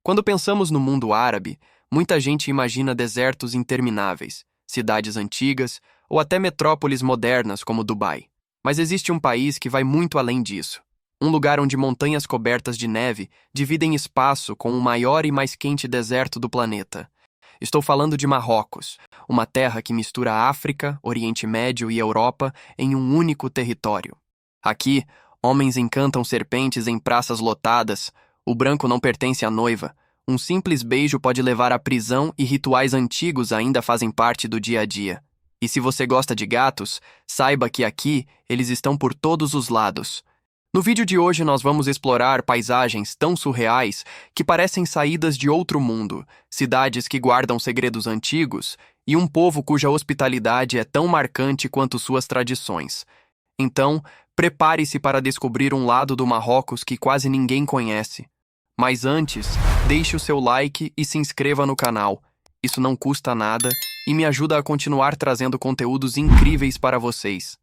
Quando pensamos no mundo árabe, muita gente imagina desertos intermináveis, cidades antigas ou até metrópoles modernas como Dubai. Mas existe um país que vai muito além disso. Um lugar onde montanhas cobertas de neve dividem espaço com o maior e mais quente deserto do planeta. Estou falando de Marrocos, uma terra que mistura África, Oriente Médio e Europa em um único território. Aqui, homens encantam serpentes em praças lotadas, o branco não pertence à noiva, um simples beijo pode levar à prisão e rituais antigos ainda fazem parte do dia a dia. E se você gosta de gatos, saiba que aqui eles estão por todos os lados. No vídeo de hoje nós vamos explorar paisagens tão surreais que parecem saídas de outro mundo, cidades que guardam segredos antigos e um povo cuja hospitalidade é tão marcante quanto suas tradições. Então, prepare-se para descobrir um lado do Marrocos que quase ninguém conhece. Mas antes, deixe o seu like e se inscreva no canal. Isso não custa nada e me ajuda a continuar trazendo conteúdos incríveis para vocês.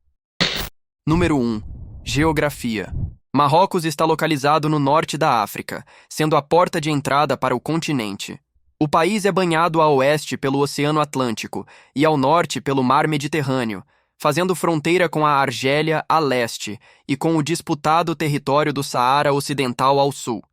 Número 1. Geografia. Marrocos está localizado no norte da África, sendo a porta de entrada para o continente. O país é banhado a oeste pelo Oceano Atlântico e ao norte pelo Mar Mediterrâneo, fazendo fronteira com a Argélia a leste e com o disputado território do Saara Ocidental ao sul.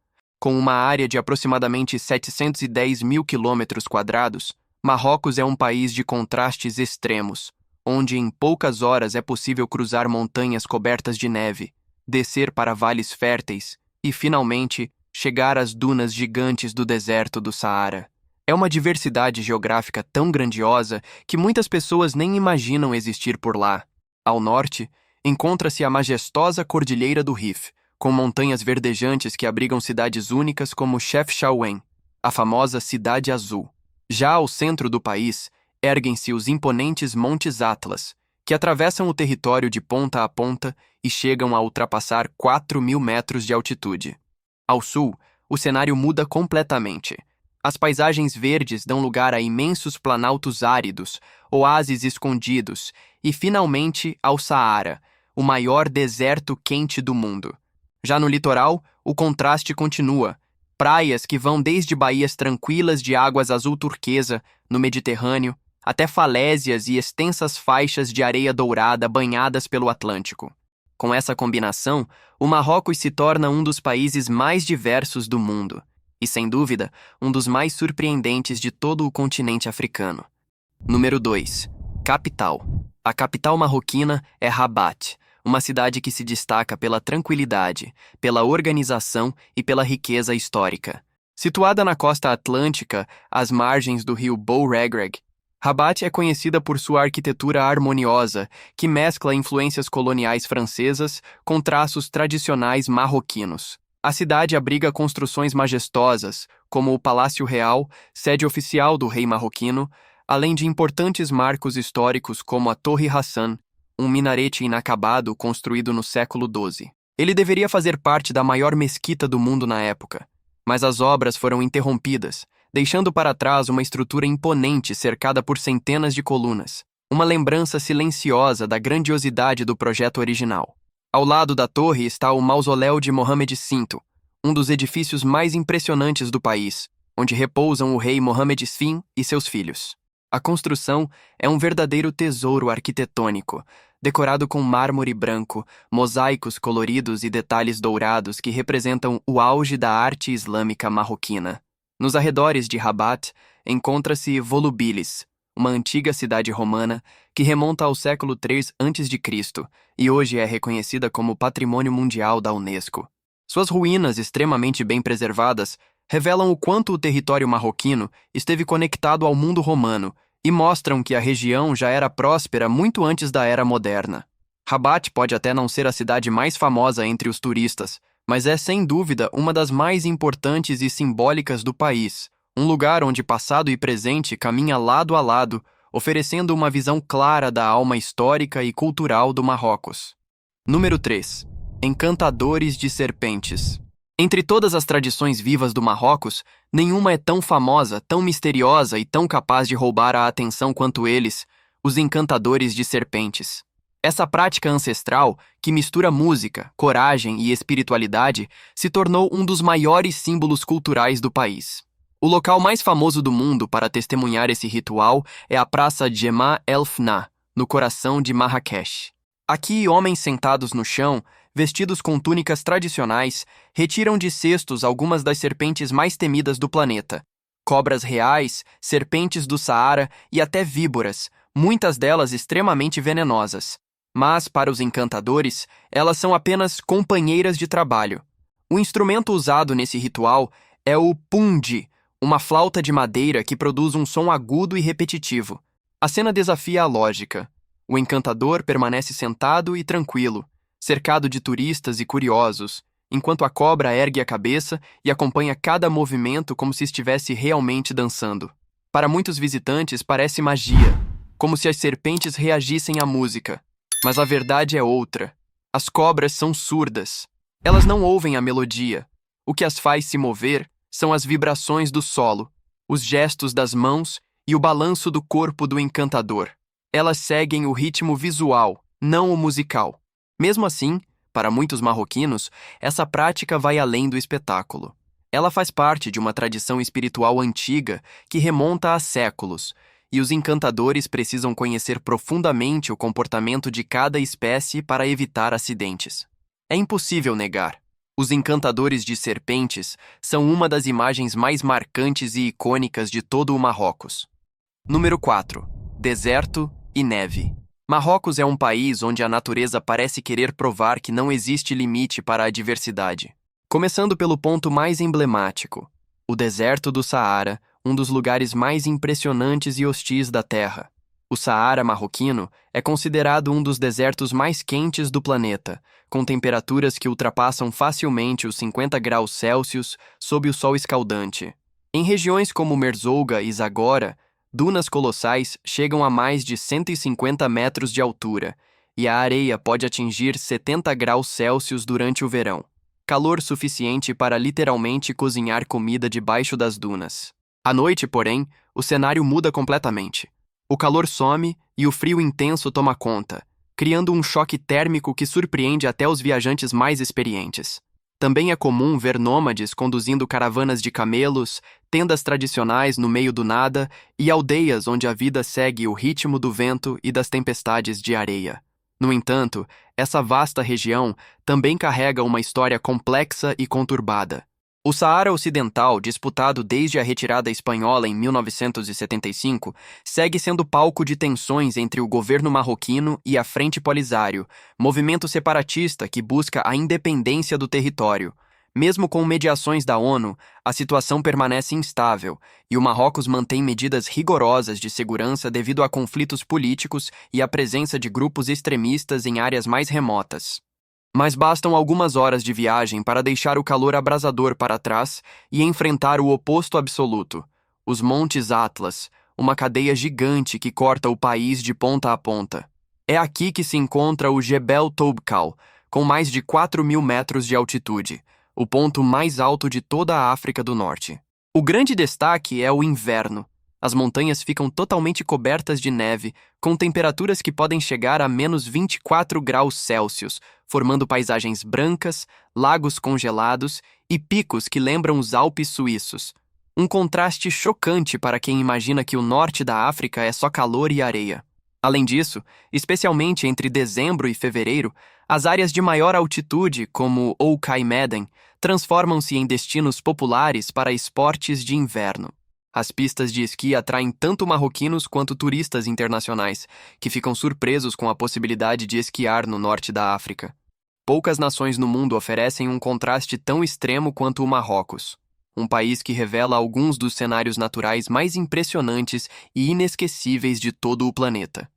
Com uma área de aproximadamente 710 mil quilômetros quadrados, Marrocos é um país de contrastes extremos, onde em poucas horas é possível cruzar montanhas cobertas de neve, descer para vales férteis e, finalmente, chegar às dunas gigantes do deserto do Saara. É uma diversidade geográfica tão grandiosa que muitas pessoas nem imaginam existir por lá. Ao norte, encontra-se a majestosa Cordilheira do Rif, com montanhas verdejantes que abrigam cidades únicas como Chefchaouen, a famosa Cidade Azul. Já ao centro do país, erguem-se os imponentes Montes Atlas, que atravessam o território de ponta a ponta e chegam a ultrapassar 4.000 metros de altitude. Ao sul, o cenário muda completamente. As paisagens verdes dão lugar a imensos planaltos áridos, oásis escondidos e, finalmente, ao Saara, o maior deserto quente do mundo. Já no litoral, o contraste continua. Praias que vão desde baías tranquilas de águas azul turquesa, no Mediterrâneo, até falésias e extensas faixas de areia dourada banhadas pelo Atlântico. Com essa combinação, o Marrocos se torna um dos países mais diversos do mundo e, sem dúvida, um dos mais surpreendentes de todo o continente africano. Número 2. Capital. A capital marroquina é Rabat, uma cidade que se destaca pela tranquilidade, pela organização e pela riqueza histórica. Situada na costa atlântica, às margens do rio Bou Regreg, Rabat é conhecida por sua arquitetura harmoniosa, que mescla influências coloniais francesas com traços tradicionais marroquinos. A cidade abriga construções majestosas, como o Palácio Real, sede oficial do rei marroquino, além de importantes marcos históricos como a Torre Hassan, um minarete inacabado construído no século XII. Ele deveria fazer parte da maior mesquita do mundo na época, mas as obras foram interrompidas, deixando para trás uma estrutura imponente cercada por centenas de colunas, uma lembrança silenciosa da grandiosidade do projeto original. Ao lado da torre está o Mausoléu de Mohamed V, um dos edifícios mais impressionantes do país, onde repousam o rei Mohamed V e seus filhos. A construção é um verdadeiro tesouro arquitetônico, decorado com mármore branco, mosaicos coloridos e detalhes dourados que representam o auge da arte islâmica marroquina. Nos arredores de Rabat, encontra-se Volubilis, uma antiga cidade romana que remonta ao século III a.C. e hoje é reconhecida como Patrimônio Mundial da Unesco. Suas ruínas extremamente bem preservadas revelam o quanto o território marroquino esteve conectado ao mundo romano e mostram que a região já era próspera muito antes da era moderna. Rabat pode até não ser a cidade mais famosa entre os turistas, mas é sem dúvida uma das mais importantes e simbólicas do país, um lugar onde passado e presente caminha lado a lado, oferecendo uma visão clara da alma histórica e cultural do Marrocos. Número 3. Encantadores de serpentes. Entre todas as tradições vivas do Marrocos, nenhuma é tão famosa, tão misteriosa e tão capaz de roubar a atenção quanto eles, os encantadores de serpentes. Essa prática ancestral, que mistura música, coragem e espiritualidade, se tornou um dos maiores símbolos culturais do país. O local mais famoso do mundo para testemunhar esse ritual é a Praça Jemaa El Fna, no coração de Marrakech. Aqui, homens sentados no chão, vestidos com túnicas tradicionais, retiram de cestos algumas das serpentes mais temidas do planeta. Cobras reais, serpentes do Saara e até víboras, muitas delas extremamente venenosas. Mas, para os encantadores, elas são apenas companheiras de trabalho. O instrumento usado nesse ritual é o pundi, uma flauta de madeira que produz um som agudo e repetitivo. A cena desafia a lógica. O encantador permanece sentado e tranquilo, cercado de turistas e curiosos, enquanto a cobra ergue a cabeça e acompanha cada movimento como se estivesse realmente dançando. Para muitos visitantes parece magia, como se as serpentes reagissem à música. Mas a verdade é outra. As cobras são surdas. Elas não ouvem a melodia. O que as faz se mover são as vibrações do solo, os gestos das mãos e o balanço do corpo do encantador. Elas seguem o ritmo visual, não o musical. Mesmo assim, para muitos marroquinos, essa prática vai além do espetáculo. Ela faz parte de uma tradição espiritual antiga que remonta a séculos, e os encantadores precisam conhecer profundamente o comportamento de cada espécie para evitar acidentes. É impossível negar. Os encantadores de serpentes são uma das imagens mais marcantes e icônicas de todo o Marrocos. Número 4. Deserto e neve. Marrocos é um país onde a natureza parece querer provar que não existe limite para a diversidade. Começando pelo ponto mais emblemático, o deserto do Saara, um dos lugares mais impressionantes e hostis da Terra. O Saara marroquino é considerado um dos desertos mais quentes do planeta, com temperaturas que ultrapassam facilmente os 50 graus Celsius sob o sol escaldante. Em regiões como Merzouga e Zagora, dunas colossais chegam a mais de 150 metros de altura, e a areia pode atingir 70 graus Celsius durante o verão. Calor suficiente para literalmente cozinhar comida debaixo das dunas. À noite, porém, o cenário muda completamente. O calor some e o frio intenso toma conta, criando um choque térmico que surpreende até os viajantes mais experientes. Também é comum ver nômades conduzindo caravanas de camelos, tendas tradicionais no meio do nada e aldeias onde a vida segue o ritmo do vento e das tempestades de areia. No entanto, essa vasta região também carrega uma história complexa e conturbada. O Saara Ocidental, disputado desde a retirada espanhola em 1975, segue sendo palco de tensões entre o governo marroquino e a Frente Polisário, movimento separatista que busca a independência do território. Mesmo com mediações da ONU, a situação permanece instável e o Marrocos mantém medidas rigorosas de segurança devido a conflitos políticos e à presença de grupos extremistas em áreas mais remotas. Mas bastam algumas horas de viagem para deixar o calor abrasador para trás e enfrentar o oposto absoluto, os Montes Atlas, uma cadeia gigante que corta o país de ponta a ponta. É aqui que se encontra o Jebel Toubkal, com mais de 4.000 metros de altitude, o ponto mais alto de toda a África do Norte. O grande destaque é o inverno. As montanhas ficam totalmente cobertas de neve, com temperaturas que podem chegar a menos 24 graus Celsius, formando paisagens brancas, lagos congelados e picos que lembram os Alpes suíços. Um contraste chocante para quem imagina que o norte da África é só calor e areia. Além disso, especialmente entre dezembro e fevereiro, as áreas de maior altitude, como Oukay Meden, transformam-se em destinos populares para esportes de inverno. As pistas de esqui atraem tanto marroquinos quanto turistas internacionais, que ficam surpresos com a possibilidade de esquiar no norte da África. Poucas nações no mundo oferecem um contraste tão extremo quanto o Marrocos, um país que revela alguns dos cenários naturais mais impressionantes e inesquecíveis de todo o planeta.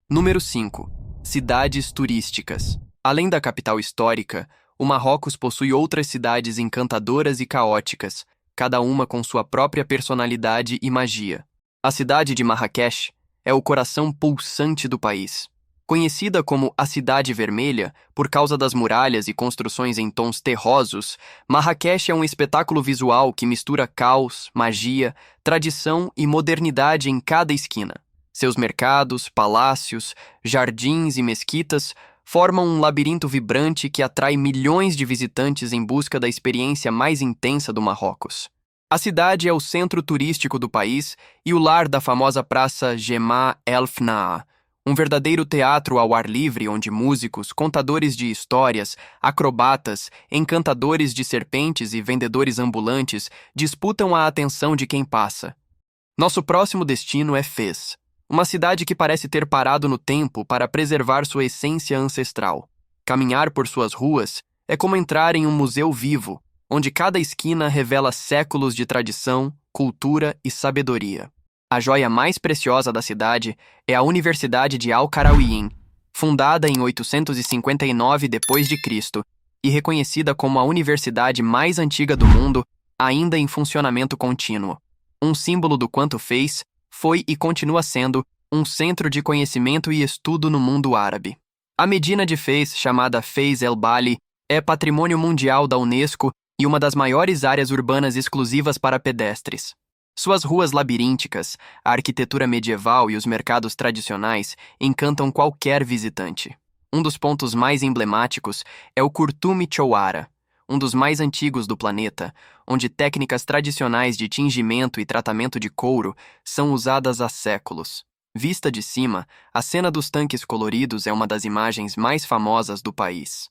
Número 5. Cidades turísticas. Além da capital histórica, o Marrocos possui outras cidades encantadoras e caóticas, cada uma com sua própria personalidade e magia. A cidade de Marrakech é o coração pulsante do país. Conhecida como a Cidade Vermelha, por causa das muralhas e construções em tons terrosos, Marrakech é um espetáculo visual que mistura caos, magia, tradição e modernidade em cada esquina. Seus mercados, palácios, jardins e mesquitas formam um labirinto vibrante que atrai milhões de visitantes em busca da experiência mais intensa do Marrocos. A cidade é o centro turístico do país e o lar da famosa praça Jemaa El Fnaa, um verdadeiro teatro ao ar livre onde músicos, contadores de histórias, acrobatas, encantadores de serpentes e vendedores ambulantes disputam a atenção de quem passa. Nosso próximo destino é Fez, uma cidade que parece ter parado no tempo para preservar sua essência ancestral. Caminhar por suas ruas é como entrar em um museu vivo, onde cada esquina revela séculos de tradição, cultura e sabedoria. A joia mais preciosa da cidade é a Universidade de Al-Qarawiyyin, fundada em 859 d.C. e reconhecida como a universidade mais antiga do mundo, ainda em funcionamento contínuo. Um símbolo do quanto Fez foi e continua sendo um centro de conhecimento e estudo no mundo árabe. A Medina de Fez, chamada Fez El Bali, é patrimônio mundial da Unesco e uma das maiores áreas urbanas exclusivas para pedestres. Suas ruas labirínticas, a arquitetura medieval e os mercados tradicionais encantam qualquer visitante. Um dos pontos mais emblemáticos é o Kurtumi Chowara, um dos mais antigos do planeta, onde técnicas tradicionais de tingimento e tratamento de couro são usadas há séculos. Vista de cima, a cena dos tanques coloridos é uma das imagens mais famosas do país.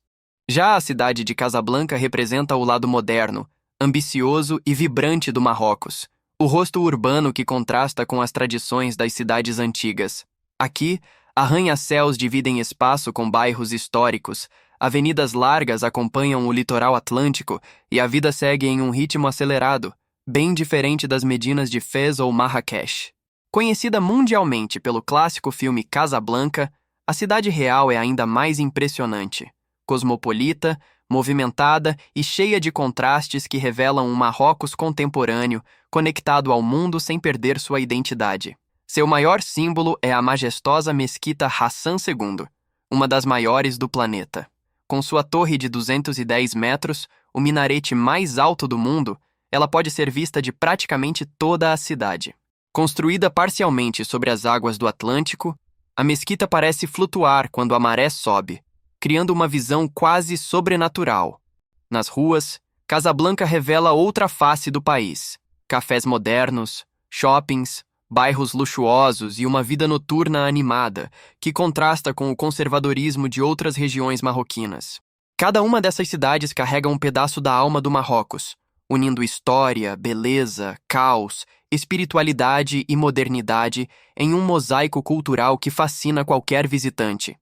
Já a cidade de Casablanca representa o lado moderno, ambicioso e vibrante do Marrocos, o rosto urbano que contrasta com as tradições das cidades antigas. Aqui, arranha-céus dividem espaço com bairros históricos, avenidas largas acompanham o litoral atlântico e a vida segue em um ritmo acelerado, bem diferente das Medinas de Fez ou Marrakech. Conhecida mundialmente pelo clássico filme Casablanca, a cidade real é ainda mais impressionante. Cosmopolita, movimentada e cheia de contrastes que revelam um Marrocos contemporâneo, conectado ao mundo sem perder sua identidade. Seu maior símbolo é a majestosa mesquita Hassan II, uma das maiores do planeta. Com sua torre de 210 metros, o minarete mais alto do mundo, ela pode ser vista de praticamente toda a cidade. Construída parcialmente sobre as águas do Atlântico, a mesquita parece flutuar quando a maré sobe, criando uma visão quase sobrenatural. Nas ruas, Casablanca revela outra face do país. Cafés modernos, shoppings, bairros luxuosos e uma vida noturna animada, que contrasta com o conservadorismo de outras regiões marroquinas. Cada uma dessas cidades carrega um pedaço da alma do Marrocos, unindo história, beleza, caos, espiritualidade e modernidade em um mosaico cultural que fascina qualquer visitante.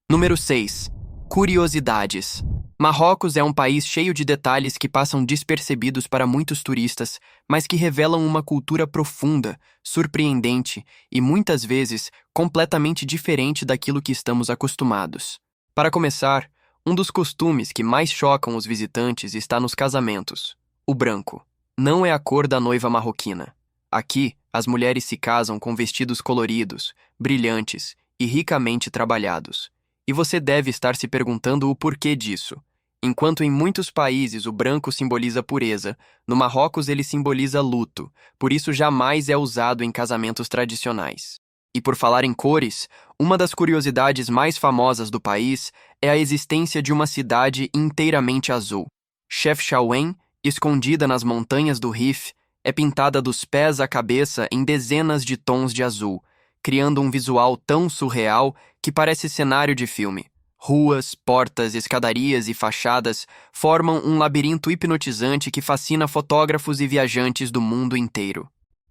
Número 6. Curiosidades. Marrocos é um país cheio de detalhes que passam despercebidos para muitos turistas, mas que revelam uma cultura profunda, surpreendente e, muitas vezes, completamente diferente daquilo que estamos acostumados. Para começar, um dos costumes que mais chocam os visitantes está nos casamentos. O branco. Não é a cor da noiva marroquina. Aqui, as mulheres se casam com vestidos coloridos, brilhantes e ricamente trabalhados. E você deve estar se perguntando o porquê disso. Enquanto em muitos países o branco simboliza pureza, no Marrocos ele simboliza luto, por isso jamais é usado em casamentos tradicionais. E por falar em cores, uma das curiosidades mais famosas do país é a existência de uma cidade inteiramente azul. Chefchaouen, escondida nas montanhas do Rif, é pintada dos pés à cabeça em dezenas de tons de azul, criando um visual tão surreal que parece cenário de filme. Ruas, portas, escadarias e fachadas formam um labirinto hipnotizante que fascina fotógrafos e viajantes do mundo inteiro.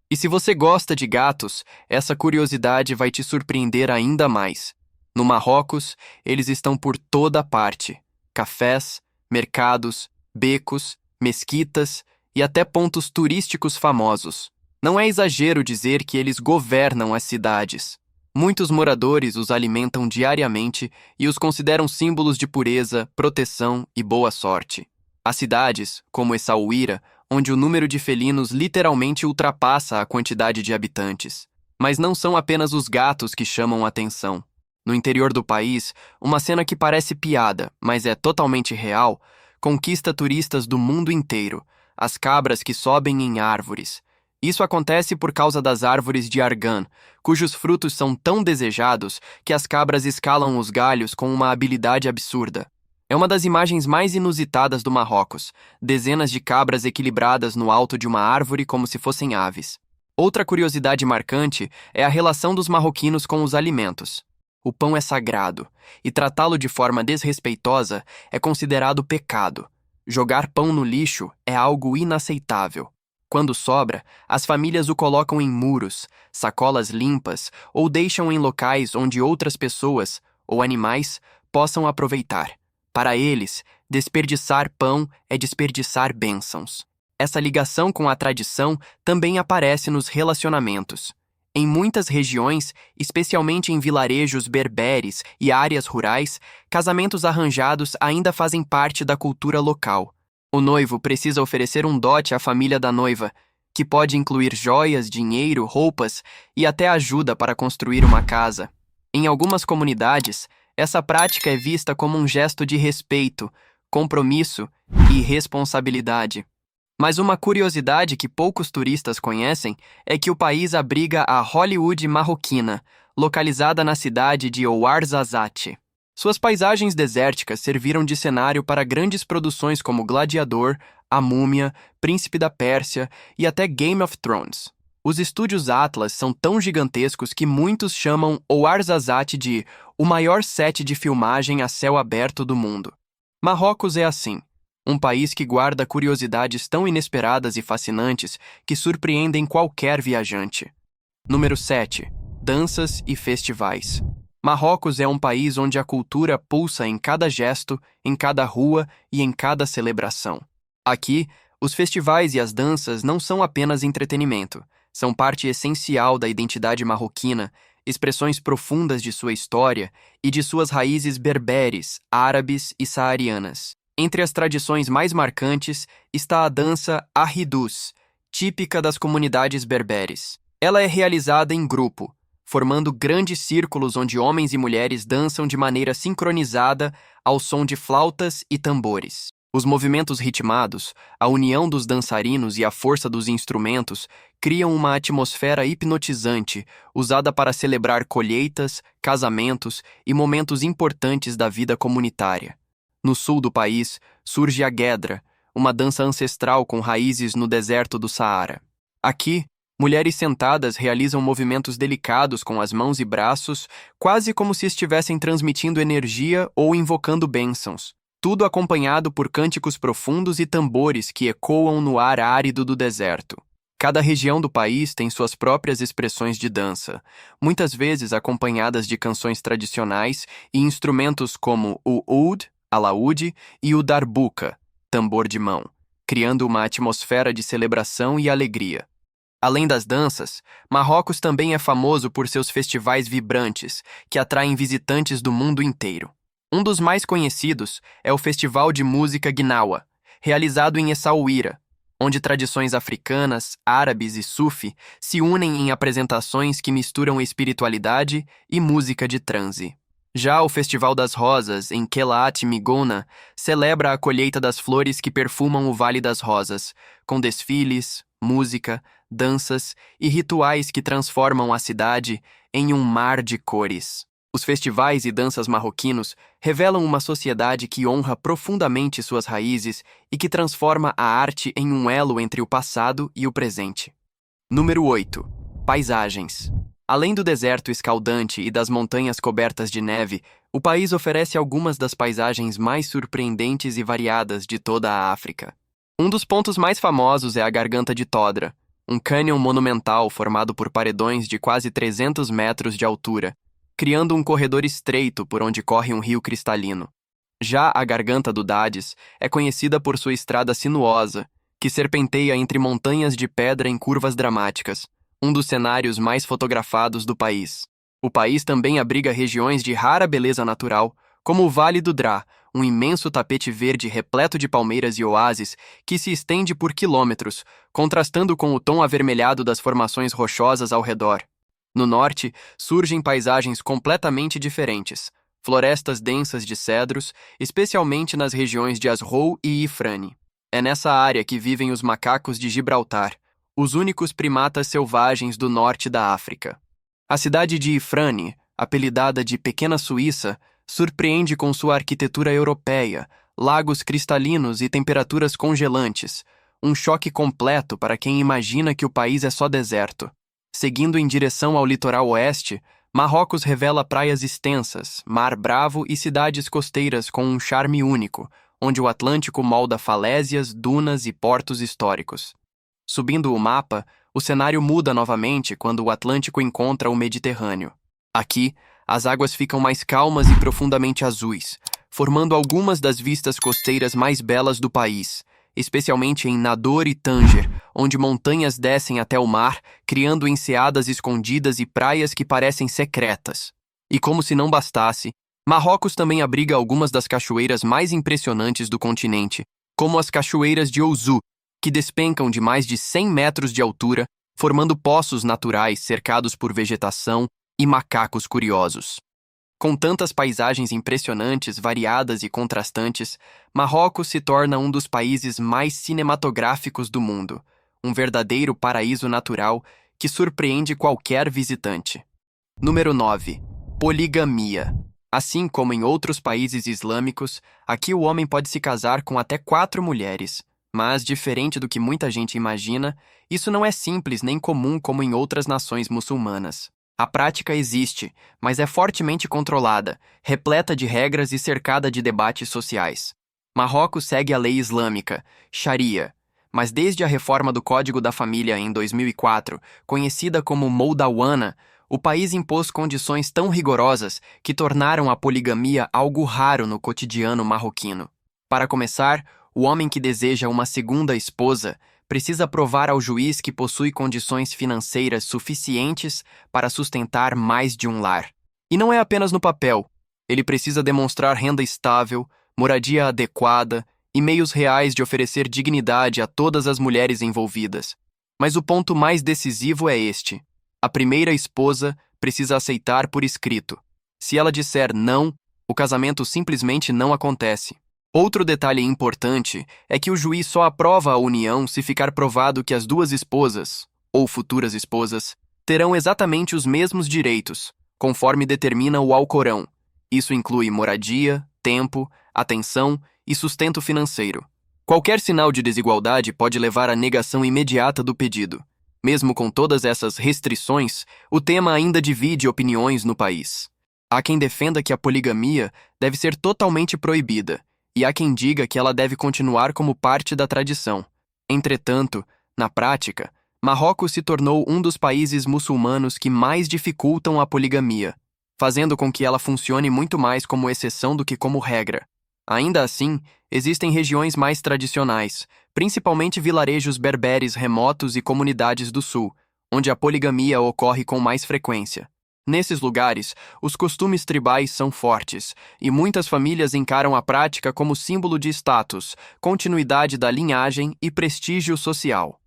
E se você gosta de gatos, essa curiosidade vai te surpreender ainda mais. No Marrocos, eles estão por toda parte. Cafés, mercados, becos, mesquitas e até pontos turísticos famosos. Não é exagero dizer que eles governam as cidades. Muitos moradores os alimentam diariamente e os consideram símbolos de pureza, proteção e boa sorte. Há cidades, como Essaouira, onde o número de felinos literalmente ultrapassa a quantidade de habitantes. Mas não são apenas os gatos que chamam a atenção. No interior do país, uma cena que parece piada, mas é totalmente real, conquista turistas do mundo inteiro: as cabras que sobem em árvores. Isso acontece por causa das árvores de argan, cujos frutos são tão desejados que as cabras escalam os galhos com uma habilidade absurda. É uma das imagens mais inusitadas do Marrocos, dezenas de cabras equilibradas no alto de uma árvore como se fossem aves. Outra curiosidade marcante é a relação dos marroquinos com os alimentos. O pão é sagrado, e tratá-lo de forma desrespeitosa é considerado pecado. Jogar pão no lixo é algo inaceitável. Quando sobra, as famílias o colocam em muros, sacolas limpas ou deixam em locais onde outras pessoas, ou animais, possam aproveitar. Para eles, desperdiçar pão é desperdiçar bênçãos. Essa ligação com a tradição também aparece nos relacionamentos. Em muitas regiões, especialmente em vilarejos berberes e áreas rurais, casamentos arranjados ainda fazem parte da cultura local. O noivo precisa oferecer um dote à família da noiva, que pode incluir joias, dinheiro, roupas e até ajuda para construir uma casa. Em algumas comunidades, essa prática é vista como um gesto de respeito, compromisso e responsabilidade. Mas uma curiosidade que poucos turistas conhecem é que o país abriga a Hollywood marroquina, localizada na cidade de Ouarzazate. Suas paisagens desérticas serviram de cenário para grandes produções como Gladiador, A Múmia, Príncipe da Pérsia e até Game of Thrones. Os estúdios Atlas são tão gigantescos que muitos chamam Ouarzazate de o maior set de filmagem a céu aberto do mundo. Marrocos é assim, um país que guarda curiosidades tão inesperadas e fascinantes que surpreendem qualquer viajante. Número 7. Danças e festivais. Marrocos é um país onde a cultura pulsa em cada gesto, em cada rua e em cada celebração. Aqui, os festivais e as danças não são apenas entretenimento, são parte essencial da identidade marroquina, expressões profundas de sua história e de suas raízes berberes, árabes e saarianas. Entre as tradições mais marcantes está a dança Arridus, típica das comunidades berberes. Ela é realizada em grupo, formando grandes círculos onde homens e mulheres dançam de maneira sincronizada ao som de flautas e tambores. Os movimentos ritmados, a união dos dançarinos e a força dos instrumentos criam uma atmosfera hipnotizante, usada para celebrar colheitas, casamentos e momentos importantes da vida comunitária. No sul do país, surge a Guedra, uma dança ancestral com raízes no deserto do Saara. Aqui, mulheres sentadas realizam movimentos delicados com as mãos e braços, quase como se estivessem transmitindo energia ou invocando bênçãos. Tudo acompanhado por cânticos profundos e tambores que ecoam no ar árido do deserto. Cada região do país tem suas próprias expressões de dança, muitas vezes acompanhadas de canções tradicionais e instrumentos como o oud, alaúde, e o darbuka, tambor de mão, criando uma atmosfera de celebração e alegria. Além das danças, Marrocos também é famoso por seus festivais vibrantes, que atraem visitantes do mundo inteiro. Um dos mais conhecidos é o Festival de Música Gnawa, realizado em Essaouira, onde tradições africanas, árabes e sufi se unem em apresentações que misturam espiritualidade e música de transe. Já o Festival das Rosas, em Kelat Migona, celebra a colheita das flores que perfumam o Vale das Rosas, com desfiles, música, danças e rituais que transformam a cidade em um mar de cores. Os festivais e danças marroquinos revelam uma sociedade que honra profundamente suas raízes e que transforma a arte em um elo entre o passado e o presente. Número 8. Paisagens. Além do deserto escaldante e das montanhas cobertas de neve, o país oferece algumas das paisagens mais surpreendentes e variadas de toda a África. Um dos pontos mais famosos é a Garganta de Todra, um cânion monumental formado por paredões de quase 300 metros de altura, criando um corredor estreito por onde corre um rio cristalino. Já a Garganta do Dades é conhecida por sua estrada sinuosa, que serpenteia entre montanhas de pedra em curvas dramáticas, um dos cenários mais fotografados do país. O país também abriga regiões de rara beleza natural, como o Vale do Drá, um imenso tapete verde repleto de palmeiras e oásis que se estende por quilômetros, contrastando com o tom avermelhado das formações rochosas ao redor. No norte, surgem paisagens completamente diferentes, florestas densas de cedros, especialmente nas regiões de Asrou e Ifrane. É nessa área que vivem os macacos de Gibraltar, os únicos primatas selvagens do norte da África. A cidade de Ifrane, apelidada de Pequena Suíça, surpreende com sua arquitetura europeia, lagos cristalinos e temperaturas congelantes, um choque completo para quem imagina que o país é só deserto. Seguindo em direção ao litoral oeste, Marrocos revela praias extensas, mar bravo e cidades costeiras com um charme único, onde o Atlântico molda falésias, dunas e portos históricos. Subindo o mapa, o cenário muda novamente quando o Atlântico encontra o Mediterrâneo. Aqui, as águas ficam mais calmas e profundamente azuis, formando algumas das vistas costeiras mais belas do país, especialmente em Nador e Tanger, onde montanhas descem até o mar, criando enseadas escondidas e praias que parecem secretas. E como se não bastasse, Marrocos também abriga algumas das cachoeiras mais impressionantes do continente, como as cachoeiras de Ouzou, que despencam de mais de 100 metros de altura, formando poços naturais cercados por vegetação e macacos curiosos. Com tantas paisagens impressionantes, variadas e contrastantes, Marrocos se torna um dos países mais cinematográficos do mundo, um verdadeiro paraíso natural que surpreende qualquer visitante. Número 9. Poligamia. Assim como em outros países islâmicos, aqui o homem pode se casar com até 4 mulheres, mas, diferente do que muita gente imagina, isso não é simples nem comum como em outras nações muçulmanas. A prática existe, mas é fortemente controlada, repleta de regras e cercada de debates sociais. Marrocos segue a lei islâmica, Sharia, mas desde a reforma do Código da Família em 2004, conhecida como Moldawana, o país impôs condições tão rigorosas que tornaram a poligamia algo raro no cotidiano marroquino. Para começar, o homem que deseja uma segunda esposa precisa provar ao juiz que possui condições financeiras suficientes para sustentar mais de um lar. E não é apenas no papel. Ele precisa demonstrar renda estável, moradia adequada e meios reais de oferecer dignidade a todas as mulheres envolvidas. Mas o ponto mais decisivo é este: a primeira esposa precisa aceitar por escrito. Se ela disser não, o casamento simplesmente não acontece. Outro detalhe importante é que o juiz só aprova a união se ficar provado que as duas esposas, ou futuras esposas, terão exatamente os mesmos direitos, conforme determina o Alcorão. Isso inclui moradia, tempo, atenção e sustento financeiro. Qualquer sinal de desigualdade pode levar à negação imediata do pedido. Mesmo com todas essas restrições, o tema ainda divide opiniões no país. Há quem defenda que a poligamia deve ser totalmente proibida, e há quem diga que ela deve continuar como parte da tradição. Entretanto, na prática, Marrocos se tornou um dos países muçulmanos que mais dificultam a poligamia, fazendo com que ela funcione muito mais como exceção do que como regra. Ainda assim, existem regiões mais tradicionais, principalmente vilarejos berberes remotos e comunidades do sul, onde a poligamia ocorre com mais frequência. Nesses lugares, os costumes tribais são fortes, e muitas famílias encaram a prática como símbolo de status, continuidade da linhagem e prestígio social.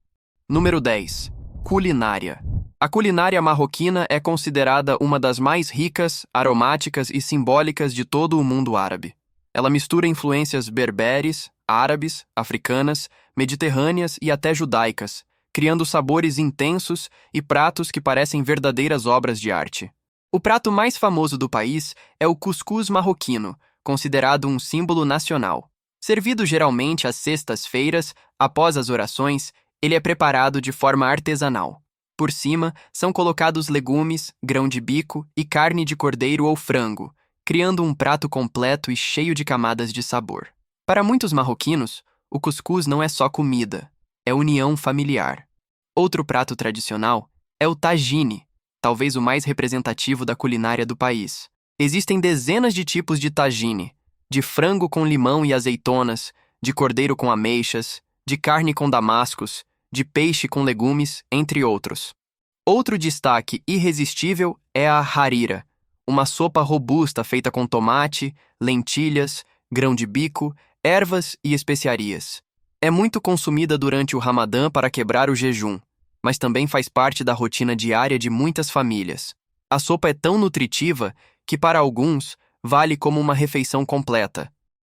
Número 10. Culinária. A culinária marroquina é considerada uma das mais ricas, aromáticas e simbólicas de todo o mundo árabe. Ela mistura influências berberes, árabes, africanas, mediterrâneas e até judaicas, criando sabores intensos e pratos que parecem verdadeiras obras de arte. O prato mais famoso do país é o cuscuz marroquino, considerado um símbolo nacional. Servido geralmente às sextas-feiras, após as orações, ele é preparado de forma artesanal. Por cima, são colocados legumes, grão de bico e carne de cordeiro ou frango, criando um prato completo e cheio de camadas de sabor. Para muitos marroquinos, o cuscuz não é só comida, é união familiar. Outro prato tradicional é o tagine, talvez o mais representativo da culinária do país. Existem dezenas de tipos de tagine, de frango com limão e azeitonas, de cordeiro com ameixas, de carne com damascos, de peixe com legumes, entre outros. Outro destaque irresistível é a harira, uma sopa robusta feita com tomate, lentilhas, grão de bico, ervas e especiarias. É muito consumida durante o Ramadã para quebrar o jejum, mas também faz parte da rotina diária de muitas famílias. A sopa é tão nutritiva que, para alguns, vale como uma refeição completa.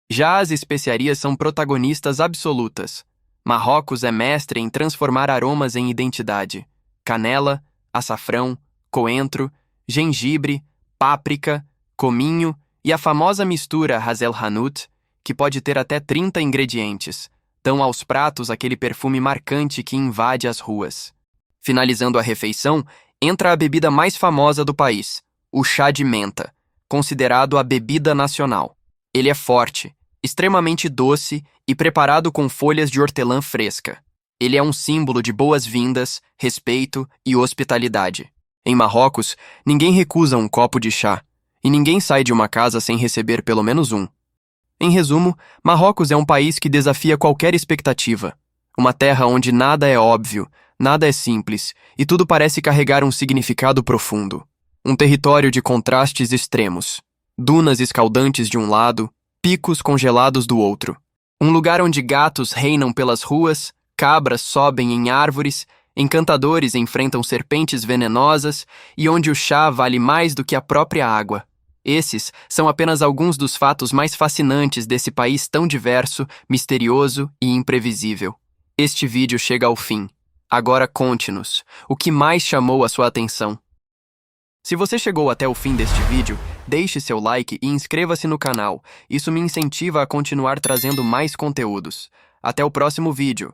Já as especiarias são protagonistas absolutas. Marrocos é mestre em transformar aromas em identidade. Canela, açafrão, coentro, gengibre, páprica, cominho e a famosa mistura Hazel Hanout, que pode ter até 30 ingredientes, dão aos pratos aquele perfume marcante que invade as ruas. Finalizando a refeição, entra a bebida mais famosa do país, o chá de menta, considerado a bebida nacional. Ele é forte, extremamente doce e preparado com folhas de hortelã fresca. Ele é um símbolo de boas-vindas, respeito e hospitalidade. Em Marrocos, ninguém recusa um copo de chá, e ninguém sai de uma casa sem receber pelo menos um. Em resumo, Marrocos é um país que desafia qualquer expectativa. Uma terra onde nada é óbvio, nada é simples, e tudo parece carregar um significado profundo. Um território de contrastes extremos. Dunas escaldantes de um lado, picos congelados do outro. Um lugar onde gatos reinam pelas ruas, cabras sobem em árvores, encantadores enfrentam serpentes venenosas e onde o chá vale mais do que a própria água. Esses são apenas alguns dos fatos mais fascinantes desse país tão diverso, misterioso e imprevisível. Este vídeo chega ao fim. Agora conte-nos, o que mais chamou a sua atenção? Se você chegou até o fim deste vídeo, deixe seu like e inscreva-se no canal. Isso me incentiva a continuar trazendo mais conteúdos. Até o próximo vídeo.